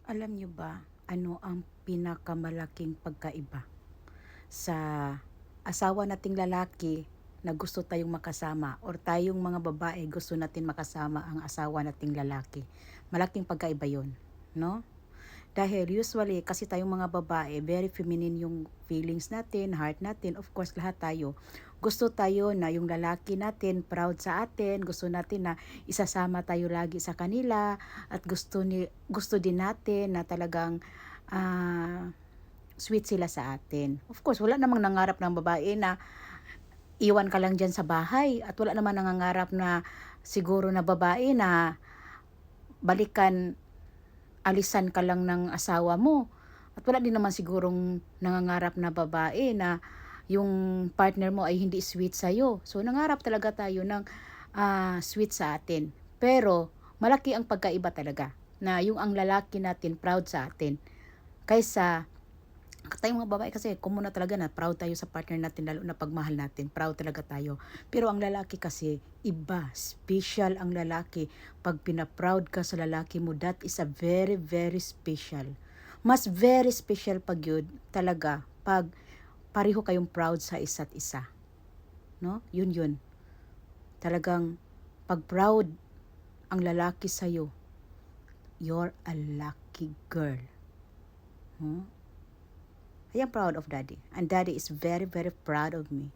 Alam niyo ba, ano ang pinakamalaking pagkaiba sa asawa nating lalaki na gusto tayong makasama or tayong mga babae gusto natin makasama ang asawa nating lalaki? Malaking pagkaiba 'yon, 'no? Dahil usually kasi tayong mga babae, very feminine yung feelings natin, heart natin, of course lahat tayo. Gusto tayo na yung lalaki natin proud sa atin, gusto natin na isasama tayo lagi sa kanila at gusto din natin na talagang ah, sweet sila sa atin. Of course, wala namang nangarap ng babae na iwan ka lang diyan sa bahay at wala naman nangangarap na siguro na babae na balikan alisan ka lang ng asawa mo. At wala din naman sigurong nangangarap na babae na yung partner mo ay hindi sweet sa'yo. So, nangarap talaga tayo ng sweet sa atin. Pero, malaki ang pagkaiba talaga na yung ang lalaki natin proud sa atin. Kaysa, tayong mga babae kasi common na talaga na proud tayo sa partner natin lalo na pagmahal natin. Proud talaga tayo. Pero ang lalaki kasi iba, special ang lalaki. Pag pina-proud ka sa lalaki mo, that is a very very special. Mas very special pag yun talaga pag pareho kayong proud sa isa't isa. No? Yun. Talagang pag proud ang lalaki sa'yo, you're a lucky girl. Hmm? I am proud of daddy. And daddy is very, very proud of me.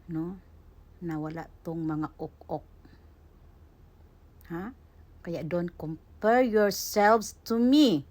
No? Na wala tong mga ok-ok. Ha? Kaya don't compare yourselves to me.